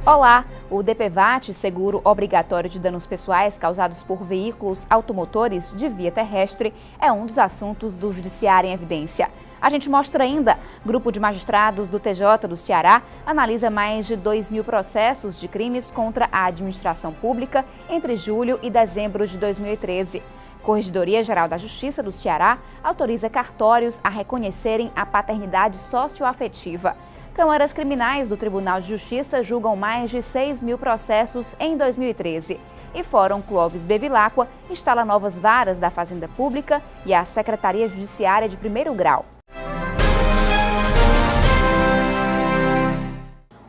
Olá! O DPVAT, seguro obrigatório de danos pessoais causados por veículos automotores de via terrestre, é um dos assuntos do Judiciário em Evidência. A gente mostra ainda, grupo de magistrados do TJ do Ceará analisa mais de 2.000 processos de crimes contra a administração pública entre julho e dezembro de 2013. Corregedoria Geral da Justiça do Ceará autoriza cartórios a reconhecerem a paternidade socioafetiva. Câmaras criminais do Tribunal de Justiça julgam mais de 6.000 processos em 2013. E Fórum Clóvis Bevilacqua instala novas varas da Fazenda Pública e a Secretaria Judiciária de Primeiro Grau.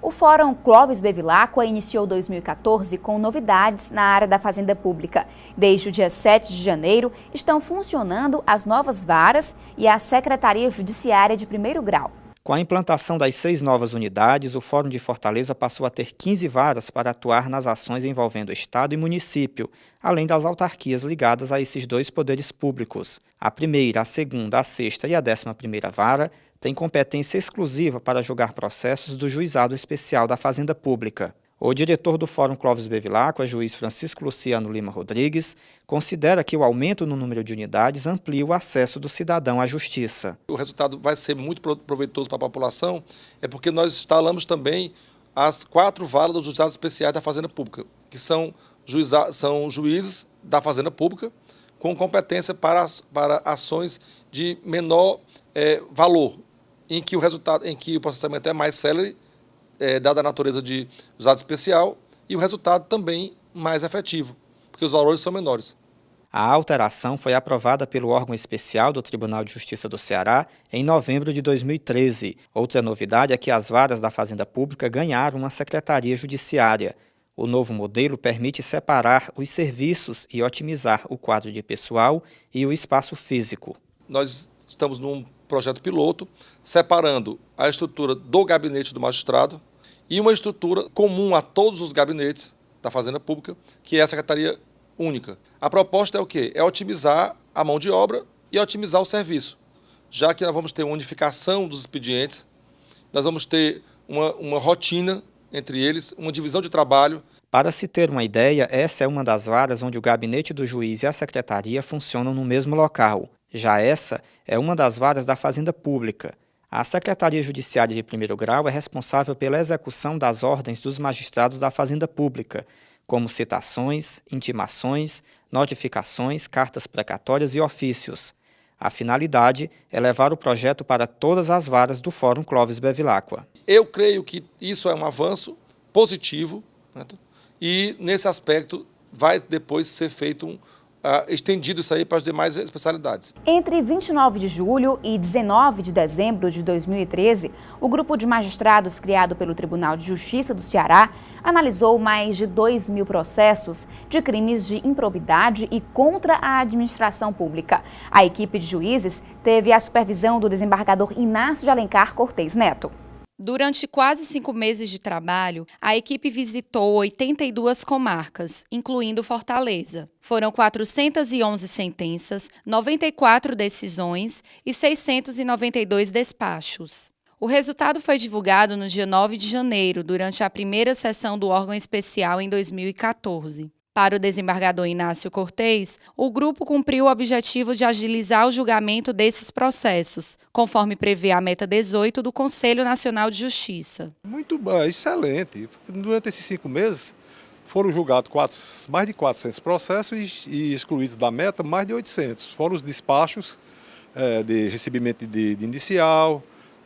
O Fórum Clóvis Bevilacqua iniciou 2014 com novidades na área da Fazenda Pública. Desde o dia 7 de janeiro, estão funcionando as novas varas e a Secretaria Judiciária de Primeiro Grau. Com a implantação das 6 novas unidades, o Fórum de Fortaleza passou a ter 15 varas para atuar nas ações envolvendo Estado e município, além das autarquias ligadas a esses 2 poderes públicos. A primeira, a segunda, a sexta e a 11ª vara têm competência exclusiva para julgar processos do Juizado Especial da Fazenda Pública. O diretor do Fórum Clóvis Bevilacqua, juiz Francisco Luciano Lima Rodrigues, considera que o aumento no número de unidades amplia o acesso do cidadão à justiça. O resultado vai ser muito proveitoso para a população, é porque nós instalamos também as 4 varas dos juizados especiais da Fazenda Pública, que são juízes da Fazenda Pública com competência para ações de menor valor, em que o processamento é mais célere, dada a natureza de juizado especial, e o resultado também mais efetivo, porque os valores são menores. A alteração foi aprovada pelo órgão especial do Tribunal de Justiça do Ceará em novembro de 2013. Outra novidade é que as varas da Fazenda Pública ganharam uma secretaria judiciária. O novo modelo permite separar os serviços e otimizar o quadro de pessoal e o espaço físico. Nós estamos num projeto piloto, separando a estrutura do gabinete do magistrado e uma estrutura comum a todos os gabinetes da Fazenda Pública, que é a Secretaria Única. A proposta é o quê? É otimizar a mão de obra e otimizar o serviço, já que nós vamos ter uma unificação dos expedientes, nós vamos ter uma rotina entre eles, uma divisão de trabalho. Para se ter uma ideia, essa é uma das varas onde o gabinete do juiz e a secretaria funcionam no mesmo local. Já essa é uma das varas da Fazenda Pública. A Secretaria Judiciária de Primeiro Grau é responsável pela execução das ordens dos magistrados da Fazenda Pública, como citações, intimações, notificações, cartas precatórias e ofícios. A finalidade é levar o projeto para todas as varas do Fórum Clóvis Bevilacqua. Eu creio que isso é um avanço positivo, né? E nesse aspecto vai depois ser feito estendido isso aí para as demais especialidades. Entre 29 de julho e 19 de dezembro de 2013, o grupo de magistrados criado pelo Tribunal de Justiça do Ceará analisou mais de 2.000 processos de crimes de improbidade e contra a administração pública. A equipe de juízes teve a supervisão do desembargador Inácio de Alencar Cortez Neto. Durante quase 5 meses de trabalho, a equipe visitou 82 comarcas, incluindo Fortaleza. Foram 411 sentenças, 94 decisões e 692 despachos. O resultado foi divulgado no dia 9 de janeiro, durante a primeira sessão do órgão especial em 2014. Para o desembargador Inácio Cortez, o grupo cumpriu o objetivo de agilizar o julgamento desses processos, conforme prevê a meta 18 do Conselho Nacional de Justiça. Muito bom, excelente. Durante esses 5 meses foram julgados mais de 400 processos e excluídos da meta mais de 800. Foram os despachos de recebimento de inicial,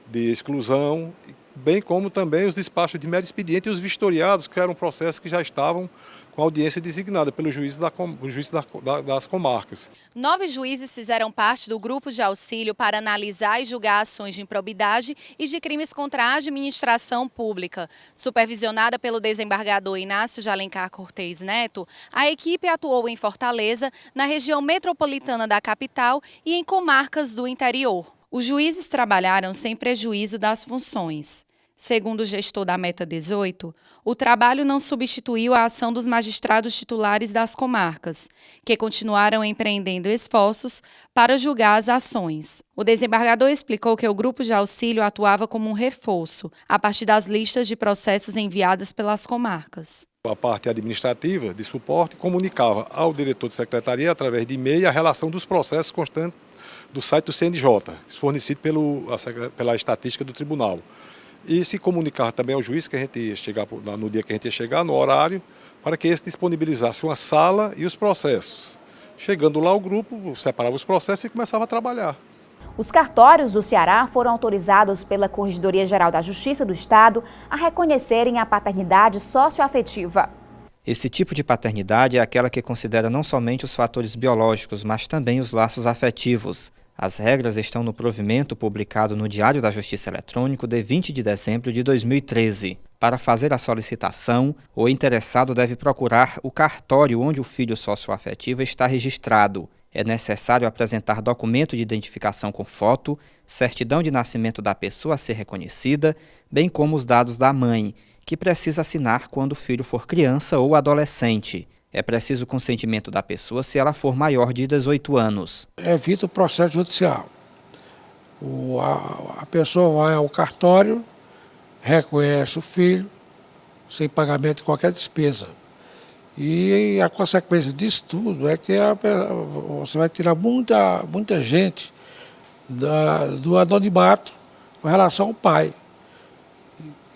de exclusão, bem como também os despachos de mero expediente e os vistoriados, que eram processos que já estavam com audiência designada pelo juiz das comarcas. 9 juízes fizeram parte do grupo de auxílio para analisar e julgar ações de improbidade e de crimes contra a administração pública. Supervisionada pelo desembargador Inácio de Alencar Cortez Neto, a equipe atuou em Fortaleza, na região metropolitana da capital e em comarcas do interior. Os juízes trabalharam sem prejuízo das funções. Segundo o gestor da Meta 18, o trabalho não substituiu a ação dos magistrados titulares das comarcas, que continuaram empreendendo esforços para julgar as ações. O desembargador explicou que o grupo de auxílio atuava como um reforço, a partir das listas de processos enviadas pelas comarcas. A parte administrativa de suporte comunicava ao diretor de secretaria, através de e-mail, a relação dos processos constantes do site do CNJ, fornecido pela estatística do tribunal. E se comunicava também ao juiz que a gente ia chegar, no dia que a gente ia chegar, no horário, para que esse disponibilizasse uma sala e os processos. Chegando lá, o grupo separava os processos e começava a trabalhar. Os cartórios do Ceará foram autorizados pela Corregedoria Geral da Justiça do Estado a reconhecerem a paternidade socioafetiva. Esse tipo de paternidade é aquela que considera não somente os fatores biológicos, mas também os laços afetivos. As regras estão no provimento publicado no Diário da Justiça Eletrônico de 20 de dezembro de 2013. Para fazer a solicitação, o interessado deve procurar o cartório onde o filho socioafetivo está registrado. É necessário apresentar documento de identificação com foto, certidão de nascimento da pessoa a ser reconhecida, bem como os dados da mãe, que precisa assinar quando o filho for criança ou adolescente. É preciso o consentimento da pessoa se ela for maior de 18 anos. Evita o processo judicial. A pessoa vai ao cartório, reconhece o filho, sem pagamento de qualquer despesa. E a consequência disso tudo é que você vai tirar muita gente do anonimato com relação ao pai.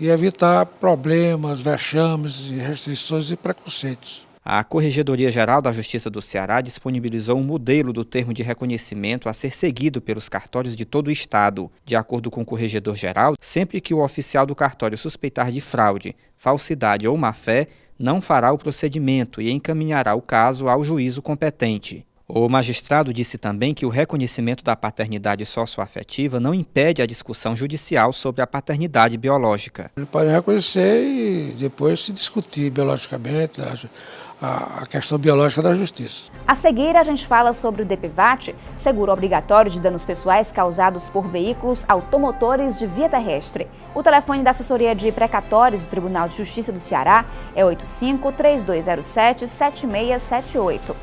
E evitar problemas, vexames, restrições e preconceitos. A Corregedoria Geral da Justiça do Ceará disponibilizou um modelo do termo de reconhecimento a ser seguido pelos cartórios de todo o Estado. De acordo com o Corregedor-Geral, sempre que o oficial do cartório suspeitar de fraude, falsidade ou má-fé, não fará o procedimento e encaminhará o caso ao juízo competente. O magistrado disse também que o reconhecimento da paternidade socioafetiva não impede a discussão judicial sobre a paternidade biológica. Ele pode reconhecer e depois se discutir biologicamente a questão biológica da justiça. A seguir, a gente fala sobre o DPVAT, seguro obrigatório de danos pessoais causados por veículos automotores de via terrestre. O telefone da assessoria de precatórios do Tribunal de Justiça do Ceará é 85-3207-7678.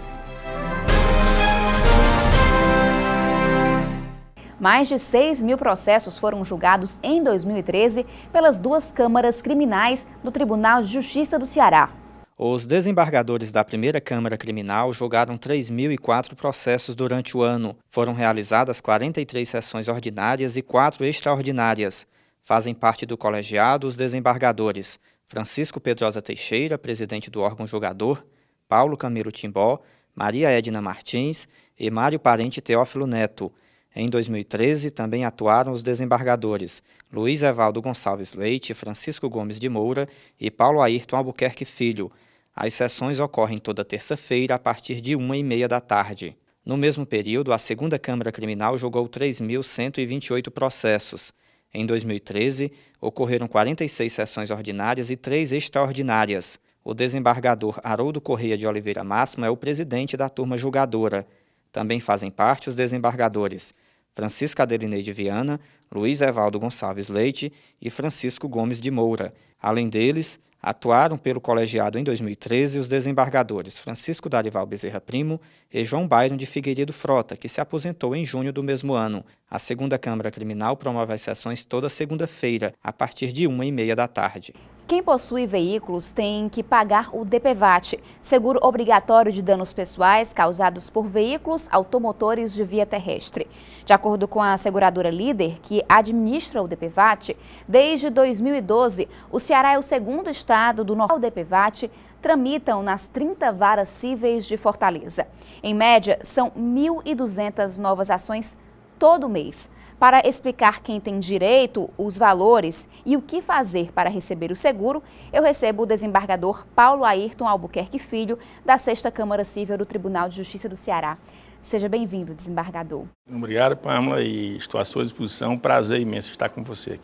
Mais de 6.000 processos foram julgados em 2013 pelas duas câmaras criminais do Tribunal de Justiça do Ceará. Os desembargadores da primeira Câmara Criminal julgaram 3.004 processos durante o ano. Foram realizadas 43 sessões ordinárias e 4 extraordinárias. Fazem parte do colegiado os desembargadores Francisco Pedrosa Teixeira, presidente do órgão julgador, Paulo Camilo Timbó, Maria Edna Martins e Mário Parente Teófilo Neto. Em 2013, também atuaram os desembargadores Luiz Evaldo Gonçalves Leite, Francisco Gomes de Moura e Paulo Ayrton Albuquerque Filho. As sessões ocorrem toda terça-feira a partir de 1h30 da tarde. No mesmo período, a segunda Câmara Criminal julgou 3.128 processos. Em 2013, ocorreram 46 sessões ordinárias e 3 extraordinárias. O desembargador Haroldo Correia de Oliveira Máximo é o presidente da turma julgadora. Também fazem parte os desembargadores Francisca Adelineide Viana, Luiz Evaldo Gonçalves Leite e Francisco Gomes de Moura. Além deles, atuaram pelo colegiado em 2013 os desembargadores Francisco Darival Bezerra Primo e João Byron de Figueiredo Frota, que se aposentou em junho do mesmo ano. A segunda Câmara Criminal promove as sessões toda segunda-feira, a partir de 1h30 da tarde. Quem possui veículos tem que pagar o DPVAT, seguro obrigatório de danos pessoais causados por veículos automotores de via terrestre. De acordo com a seguradora Líder, que administra o DPVAT, desde 2012, o Ceará é o segundo estado do Norte. O DPVAT tramitam nas 30 varas cíveis de Fortaleza. Em média, são 1.200 novas ações todo mês. Para explicar quem tem direito, os valores e o que fazer para receber o seguro, eu recebo o desembargador Paulo Ayrton Albuquerque Filho, da 6ª Câmara Cível do Tribunal de Justiça do Ceará. Seja bem-vindo, desembargador. Obrigado, Pamela, e estou à sua disposição. Prazer imenso estar com você aqui.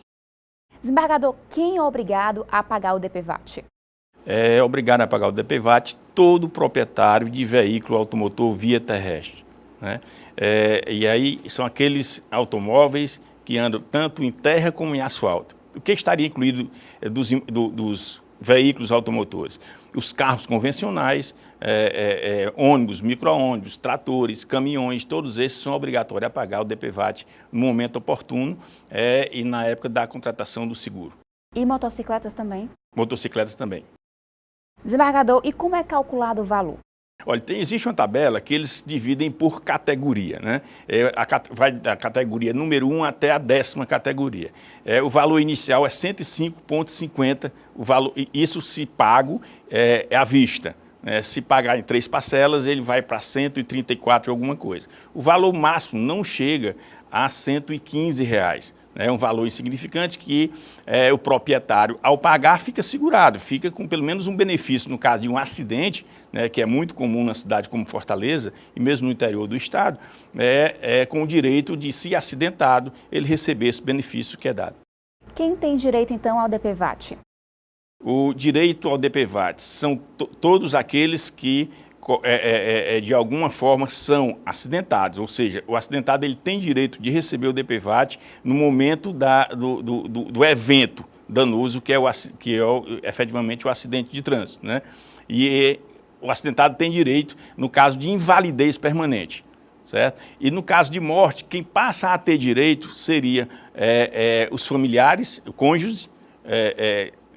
Desembargador, quem é obrigado a pagar o DPVAT? É obrigado a pagar o DPVAT todo proprietário de veículo automotor via terrestre, né? E aí são aqueles automóveis que andam tanto em terra como em asfalto. O que estaria incluído dos veículos automotores? Os carros convencionais, ônibus, micro-ônibus, tratores, caminhões, todos esses são obrigatórios a pagar o DPVAT no momento oportuno e na época da contratação do seguro. E motocicletas também? Motocicletas também. Desembargador, e como é calculado o valor? Olha, existe uma tabela que eles dividem por categoria, né? Vai da categoria número 1 até a 10ª categoria. O valor inicial é R$ 105,50, isso se pago à vista. Se pagar em 3 parcelas, ele vai para 134 e alguma coisa. O valor máximo não chega a R$ 115. É um valor insignificante que o proprietário, ao pagar, fica segurado, fica com pelo menos um benefício no caso de um acidente, né, que é muito comum na cidade como Fortaleza e mesmo no interior do estado, com o direito de, se acidentado, ele receber esse benefício que é dado. Quem tem direito, então, ao DPVAT? O direito ao DPVAT são todos aqueles que de alguma forma são acidentados, ou seja, o acidentado ele tem direito de receber o DPVAT no momento do evento danoso, que é efetivamente o acidente de trânsito, né? E o acidentado tem direito no caso de invalidez permanente, certo? E no caso de morte, quem passa a ter direito seria os familiares, o cônjuge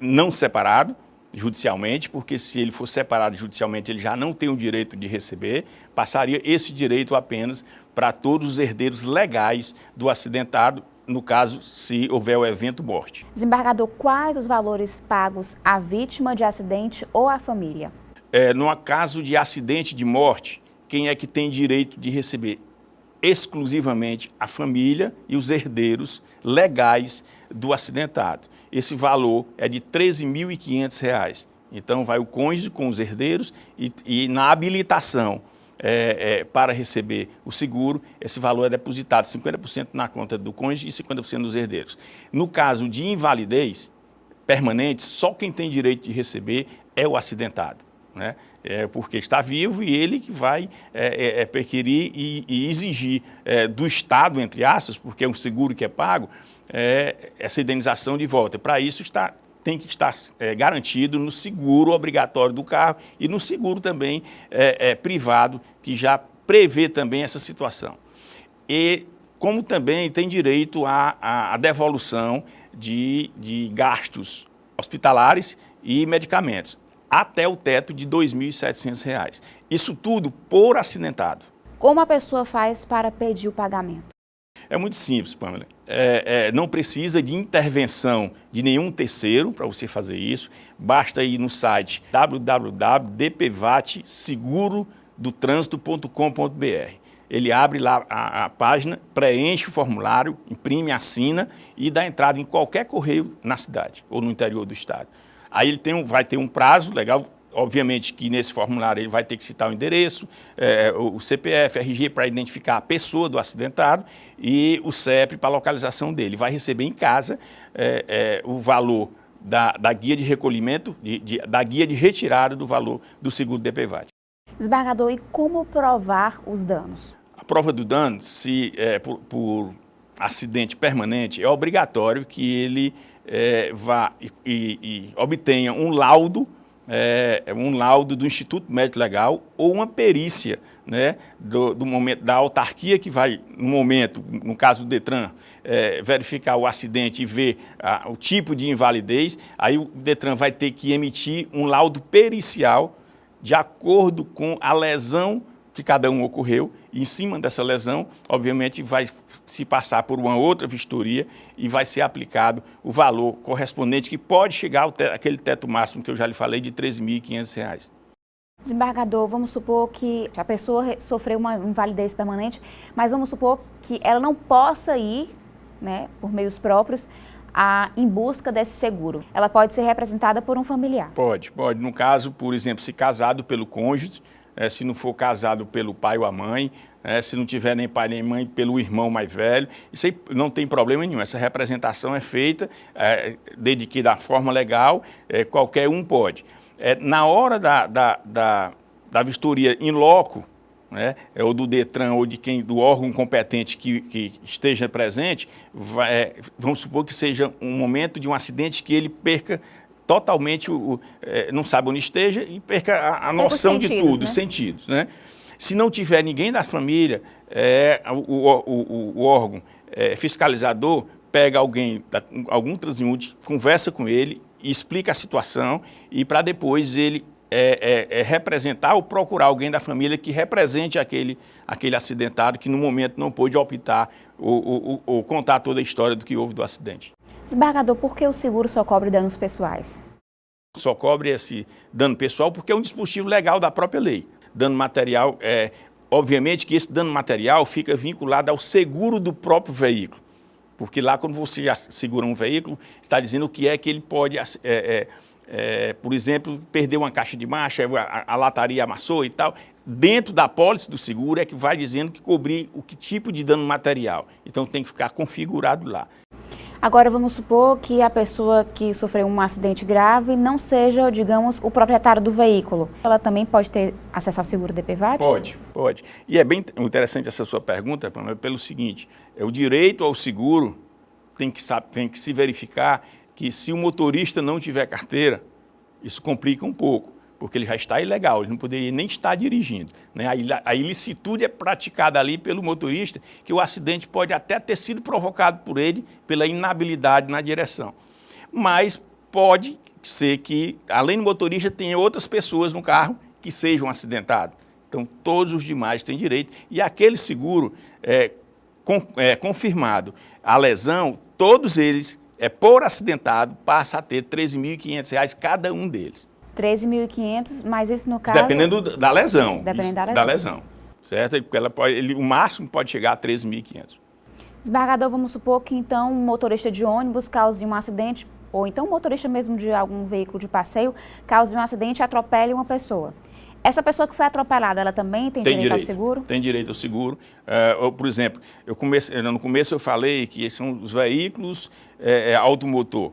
não separado judicialmente, porque se ele for separado judicialmente, ele já não tem o direito de receber, passaria esse direito apenas para todos os herdeiros legais do acidentado, no caso, se houver o evento morte. Desembargador, quais os valores pagos à vítima de acidente ou à família? No caso de acidente de morte, quem é que tem direito de receber? Exclusivamente a família e os herdeiros legais do acidentado. Esse valor é de R$ 13.500. Então, vai o cônjuge com os herdeiros e na habilitação para receber o seguro, esse valor é depositado 50% na conta do cônjuge e 50% dos herdeiros. No caso de invalidez permanente, só quem tem direito de receber é o acidentado, né? Porque está vivo e ele que vai perquirir e exigir do Estado, entre aspas, porque é um seguro que é pago, essa indenização de volta. Para isso tem que estar garantido no seguro obrigatório do carro e no seguro também privado, que já prevê também essa situação. E como também tem direito à devolução de gastos hospitalares e medicamentos, até o teto de R$ 2.700. Isso tudo por acidentado. Como a pessoa faz para pedir o pagamento? É muito simples, Pamela. Não precisa de intervenção de nenhum terceiro para você fazer isso. Basta ir no site www.dpvatseguro-do-trânsito.com.br. Ele abre lá a página, preenche o formulário, imprime, assina e dá entrada em qualquer correio na cidade ou no interior do estado. Aí ele vai ter um prazo legal. Obviamente que nesse formulário ele vai ter que citar o endereço, o CPF, RG para identificar a pessoa do acidentado e o CEP para a localização dele. Vai receber em casa o valor da guia de recolhimento, da guia de retirada do valor do seguro DPVAT. Desembargador, e como provar os danos? A prova do dano, se por acidente permanente, é obrigatório que ele vá e obtenha um laudo do Instituto Médico Legal ou uma perícia, né, do momento da autarquia que vai, no caso do Detran, verificar o acidente e ver o tipo de invalidez. Aí o Detran vai ter que emitir um laudo pericial de acordo com a lesão que cada um ocorreu, e em cima dessa lesão, obviamente, vai se passar por uma outra vistoria e vai ser aplicado o valor correspondente, que pode chegar àquele teto máximo que eu já lhe falei, de R$ 13.500. Desembargador, vamos supor que a pessoa sofreu uma invalidez permanente, mas vamos supor que ela não possa ir, né, por meios próprios, em busca desse seguro. Ela pode ser representada por um familiar? Pode. No caso, por exemplo, se casado pelo cônjuge, se não for casado pelo pai ou a mãe, se não tiver nem pai nem mãe, pelo irmão mais velho, isso aí não tem problema nenhum. Essa representação é feita, desde que da forma legal, qualquer um pode. Na hora da vistoria in loco, né, ou do DETRAN, ou do órgão competente que esteja presente, vamos supor que seja um momento de um acidente que ele perca totalmente, não sabe onde esteja e perca a noção de tudo, os sentidos. Né? Se não tiver ninguém da família, o órgão fiscalizador pega algum transeunte, conversa com ele, explica a situação e para depois ele representar ou procurar alguém da família que represente aquele acidentado que no momento não pôde optar ou contar toda a história do que houve do acidente. Desembargador, por que o seguro só cobre danos pessoais? Só cobre esse dano pessoal porque é um dispositivo legal da própria lei. Dano material, obviamente que esse dano material fica vinculado ao seguro do próprio veículo. Porque lá quando você segura um veículo, está dizendo o que é que ele pode... por exemplo, perdeu uma caixa de marcha, a lataria amassou e tal. Dentro da apólice do seguro é que vai dizendo que cobrir que tipo de dano material. Então tem que ficar configurado lá. Agora vamos supor que a pessoa que sofreu um acidente grave não seja, digamos, o proprietário do veículo. Ela também pode ter acesso ao seguro DPVAT? Pode. E é bem interessante essa sua pergunta, pelo seguinte, o direito ao seguro tem que se verificar que se o motorista não tiver carteira, isso complica um pouco, porque ele já está ilegal, ele não poderia nem estar dirigindo. Né? A ilicitude é praticada ali pelo motorista, que o acidente pode até ter sido provocado por ele, pela inabilidade na direção. Mas pode ser que, além do motorista, tenha outras pessoas no carro que sejam acidentadas. Então, todos os demais têm direito. E aquele seguro confirmado, a lesão, todos eles, por acidentado, passa a ter R$ 13.500 cada um deles. 13.500, mas isso no caso... Dependendo da lesão. Dependendo da lesão. Certo? O máximo pode chegar a 13.500. Desembargador, vamos supor que então um motorista de ônibus cause um acidente, ou então um motorista mesmo de algum veículo de passeio cause um acidente e atropele uma pessoa. Essa pessoa que foi atropelada, ela também tem direito ao seguro? Tem direito ao seguro. Por exemplo, no começo eu falei que esses são os veículos automotor,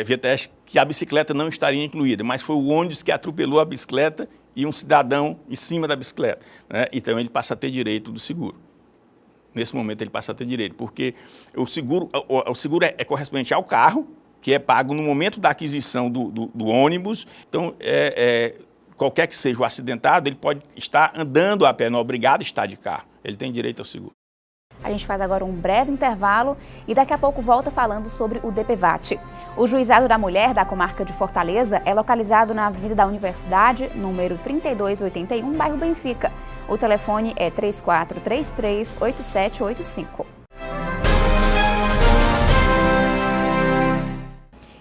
via teste, que a bicicleta não estaria incluída, mas foi o ônibus que atropelou a bicicleta e um cidadão em cima da bicicleta. Né? Então ele passa a ter direito do seguro. Nesse momento ele passa a ter direito, porque o seguro é correspondente ao carro, que é pago no momento da aquisição do ônibus. Então, qualquer que seja o acidentado, ele pode estar andando a pé, não é obrigado a estar de carro. Ele tem direito ao seguro. A gente faz agora um breve intervalo e daqui a pouco volta falando sobre o DPVAT. O Juizado da Mulher da comarca de Fortaleza é localizado na Avenida da Universidade, número 3281, bairro Benfica. O telefone é 3433-8785.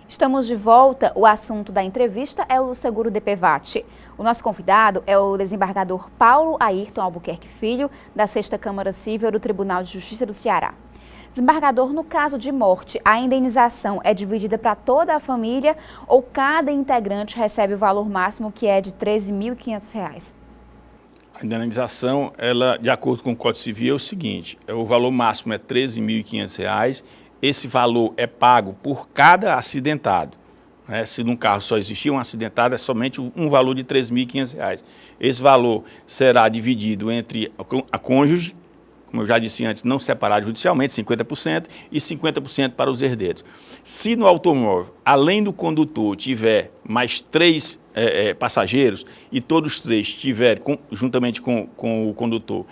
Estamos de volta. O assunto da entrevista é o seguro DPVAT. O nosso convidado é o desembargador Paulo Ayrton Albuquerque Filho, da 6ª Câmara Cível do Tribunal de Justiça do Ceará. Desembargador, no caso de morte, a indenização é dividida para toda a família ou cada integrante recebe o valor máximo, que é de R$ 13.500? A indenização, de acordo com o Código Civil, é o seguinte, o valor máximo é R$ 13.500, esse valor é pago por cada acidentado. Né? Se num carro só existir um acidentado, é somente um valor de R$ 3.500. Esse valor será dividido entre a cônjuge, como eu já disse antes, não separado judicialmente, 50%, e 50% para os herdeiros. Se no automóvel, além do condutor, tiver mais 3 passageiros e todos os 3 tiverem, juntamente com o condutor,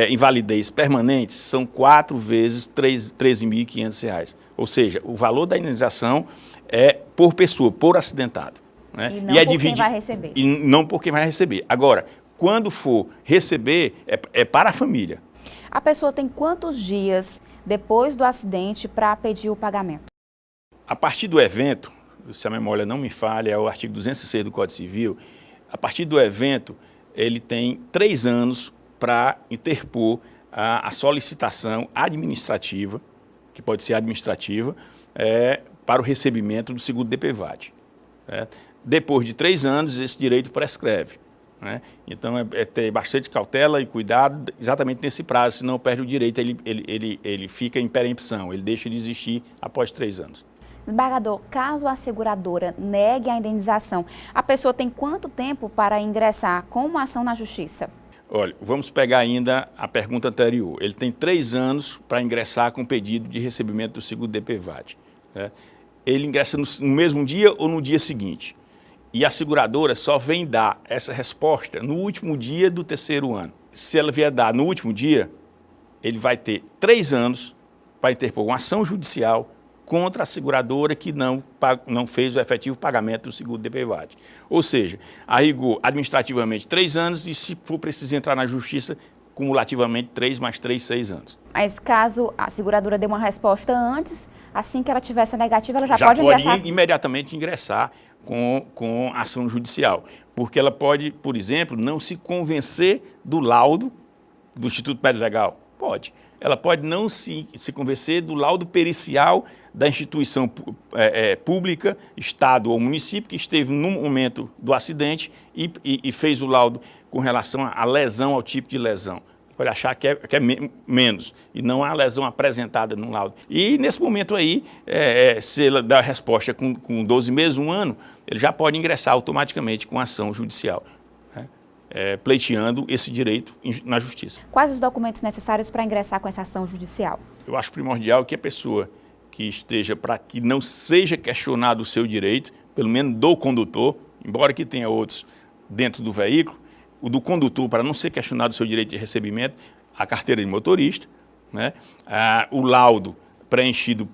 invalidez permanente, são 4 vezes R$ 13.500. Ou seja, o valor da indenização é por pessoa, por acidentado. Né? E não por quem vai receber. E não por quem vai receber. Agora, quando for receber, é para a família. A pessoa tem quantos dias depois do acidente para pedir o pagamento? A partir do evento, se a memória não me falha, é o artigo 206 do Código Civil, a partir do evento, ele tem 3 anos para interpor a solicitação administrativa, que pode ser administrativa, para o recebimento do seguro DPVAT. Depois de 3 anos, esse direito prescreve. Né? Então, é ter bastante cautela e cuidado exatamente nesse prazo, senão perde o direito, ele fica em perempção, ele deixa de existir após 3 anos. Desembargador, caso a seguradora negue a indenização, a pessoa tem quanto tempo para ingressar com uma ação na Justiça? Olha, vamos pegar ainda a pergunta anterior. Ele tem 3 anos para ingressar com pedido de recebimento do seguro DPVAT. Né? Ele ingressa no mesmo dia ou no dia seguinte. E a seguradora só vem dar essa resposta no último dia do 3º ano. Se ela vier dar no último dia, ele vai ter 3 anos para interpor uma ação judicial contra a seguradora que não fez o efetivo pagamento do seguro DPVAT. Ou seja, a rigor, administrativamente 3 anos e, se for preciso entrar na justiça, cumulativamente 3 mais 3, 6 anos. Mas caso a seguradora dê uma resposta antes, assim que ela tiver negativa, ela já pode ingressar? Imediatamente ingressar com ação judicial. Porque ela pode, por exemplo, não se convencer do laudo do Instituto Médico Legal. Pode. Ela pode não se convencer do laudo pericial da instituição pública, Estado ou município, que esteve no momento do acidente e fez o laudo com relação à lesão, ao tipo de lesão. Pode achar que é menos, e não a lesão apresentada no laudo. E nesse momento aí, se ele dá a resposta com 12 meses, 1 ano, ele já pode ingressar automaticamente com ação judicial, né? Pleiteando esse direito na justiça. Quais os documentos necessários para ingressar com essa ação judicial? Eu acho primordial que a pessoa que esteja, para que não seja questionado o seu direito, pelo menos do condutor, embora que tenha outros dentro do veículo, o do condutor, para não ser questionado o seu direito de recebimento, a carteira de motorista, né? O laudo preenchido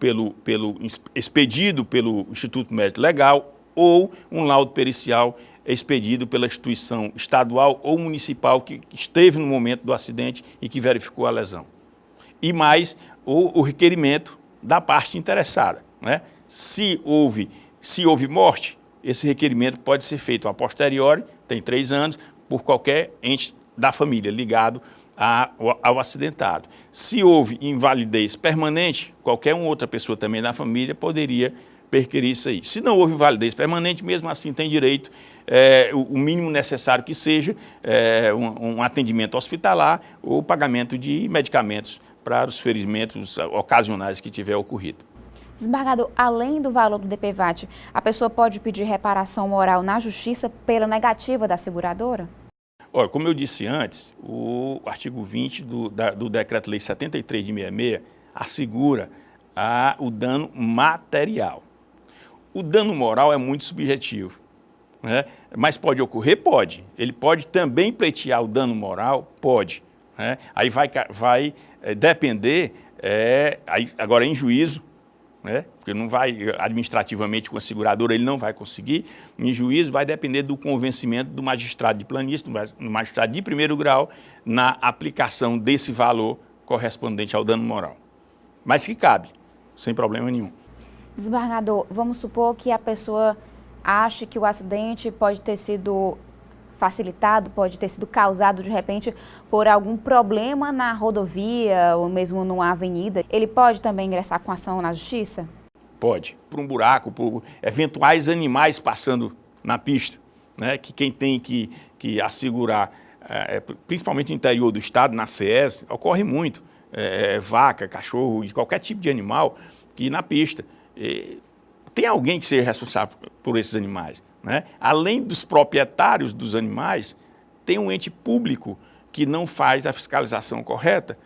expedido pelo Instituto Médico Legal ou um laudo pericial expedido pela instituição estadual ou municipal que esteve no momento do acidente e que verificou a lesão. E mais o requerimento da parte interessada, né? Se houve morte, esse requerimento pode ser feito a posteriori, tem 3 anos, por qualquer ente da família ligado ao acidentado. Se houve invalidez permanente, qualquer outra pessoa também da família poderia perquerir isso aí. Se não houve invalidez permanente, mesmo assim tem direito, o mínimo necessário que seja, um atendimento hospitalar ou pagamento de medicamentos para os ferimentos ocasionais que tiver ocorrido. Desembargador, além do valor do DPVAT, a pessoa pode pedir reparação moral na justiça pela negativa da seguradora? Olha, como eu disse antes, o artigo 20 do Decreto-Lei 73 de 66 assegura o dano material. O dano moral é muito subjetivo, né? Mas pode ocorrer? Pode. Ele pode também pleitear o dano moral? Pode, né? Aí vai depender, agora em juízo, né? Porque não vai, administrativamente com a seguradora, ele não vai conseguir. Em juízo vai depender do convencimento do magistrado de planície, do magistrado de 1º grau, na aplicação desse valor correspondente ao dano moral. Mas que cabe, sem problema nenhum. Desembargador, vamos supor que a pessoa ache que o acidente pode ter sido facilitado, pode ter sido causado de repente por algum problema na rodovia ou mesmo numa avenida. Ele pode também ingressar com ação na justiça? Pode, por um buraco, por eventuais animais passando na pista, né? Que quem tem que assegurar, principalmente no interior do estado, na CS, ocorre muito, vaca, cachorro, de qualquer tipo de animal que na pista. Tem alguém que seja responsável por esses animais, né? Além dos proprietários dos animais, tem um ente público que não faz a fiscalização correta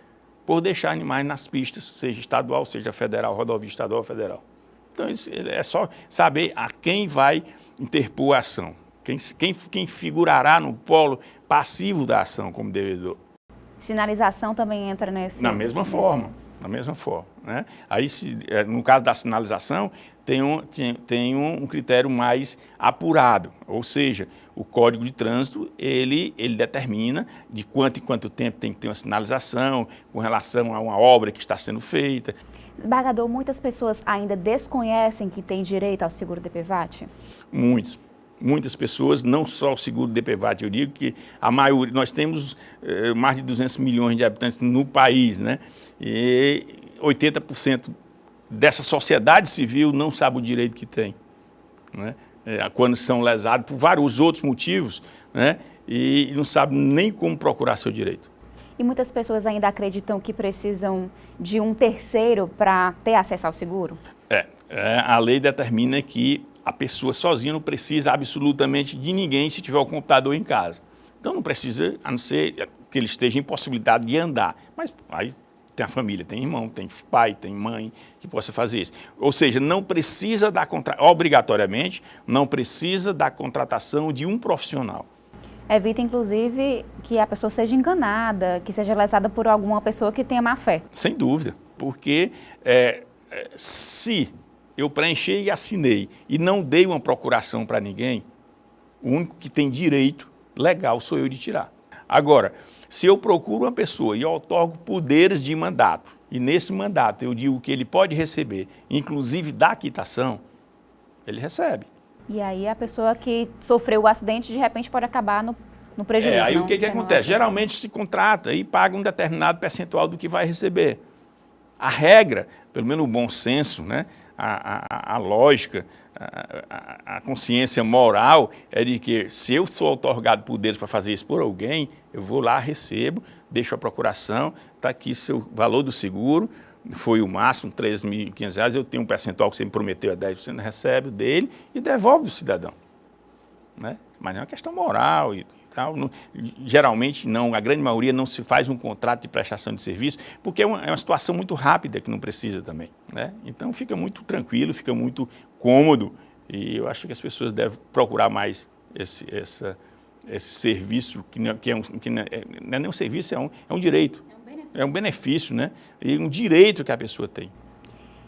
por deixar animais nas pistas, seja estadual, seja federal, rodovia estadual ou federal. Então, é só saber a quem vai interpor a ação, quem figurará no polo passivo da ação como devedor. Sinalização também entra nesse... Na mesma forma, né? Aí, no caso da sinalização, tem um critério mais apurado, ou seja, o Código de Trânsito, ele determina de quanto em quanto tempo tem que ter uma sinalização com relação a uma obra que está sendo feita. Desembargador, muitas pessoas ainda desconhecem que têm direito ao seguro DPVAT? Muitas pessoas, não só o seguro DPVAT, eu digo que a maioria, nós temos mais de 200 milhões de habitantes no país, né? E 80% dessa sociedade civil não sabe o direito que tem, né? Quando são lesados por vários outros motivos, né? E não sabe nem como procurar seu direito. E muitas pessoas ainda acreditam que precisam de um terceiro para ter acesso ao seguro? A lei determina que a pessoa sozinha não precisa absolutamente de ninguém se tiver o computador em casa. Então não precisa, a não ser que ele esteja impossibilitado de andar. Mas aí tem a família, tem irmão, tem pai, tem mãe que possa fazer isso. Ou seja, não precisa obrigatoriamente, não precisa da contratação de um profissional. Evita, inclusive, que a pessoa seja enganada, que seja lesada por alguma pessoa que tenha má fé. Sem dúvida, porque se eu preenchi e assinei e não dei uma procuração para ninguém, o único que tem direito legal sou eu de tirar. Agora, se eu procuro uma pessoa e eu outorgo poderes de mandato, e nesse mandato eu digo que ele pode receber, inclusive da quitação, ele recebe. E aí a pessoa que sofreu o acidente, de repente, pode acabar no prejuízo. Aí o que acontece? Geralmente se contrata e paga um determinado percentual do que vai receber. A regra, pelo menos o bom senso, né? A lógica, a consciência moral é de que se eu sou outorgado poderes para fazer isso por alguém, eu vou lá, recebo, deixo a procuração, está aqui seu valor do seguro, foi o máximo, R$3.500, eu tenho um percentual que você me prometeu, é 10%, recebe dele e devolve do cidadão. Né? Mas é uma questão moral e tal. Geralmente não, a grande maioria não se faz um contrato de prestação de serviço, porque é uma situação muito rápida que não precisa também. Né? Então fica muito tranquilo, fica muito cômodo e eu acho que as pessoas devem procurar mais esse serviço, que não é nem um serviço, é um direito. É um benefício, né? E um direito que a pessoa tem.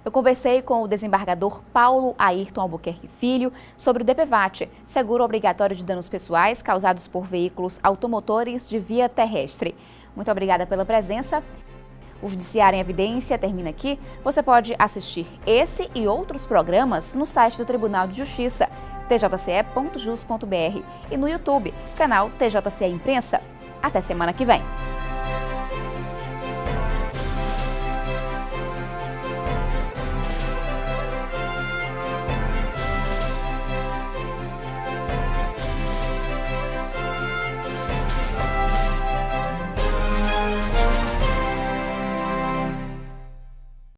Eu conversei com o desembargador Paulo Ayrton Albuquerque Filho sobre o DPVAT, seguro obrigatório de danos pessoais causados por veículos automotores de via terrestre. Muito obrigada pela presença. O Judiciário em Evidência termina aqui. Você pode assistir esse e outros programas no site do Tribunal de Justiça, tjce.jus.br, e no YouTube, canal TJC Imprensa. Até semana que vem.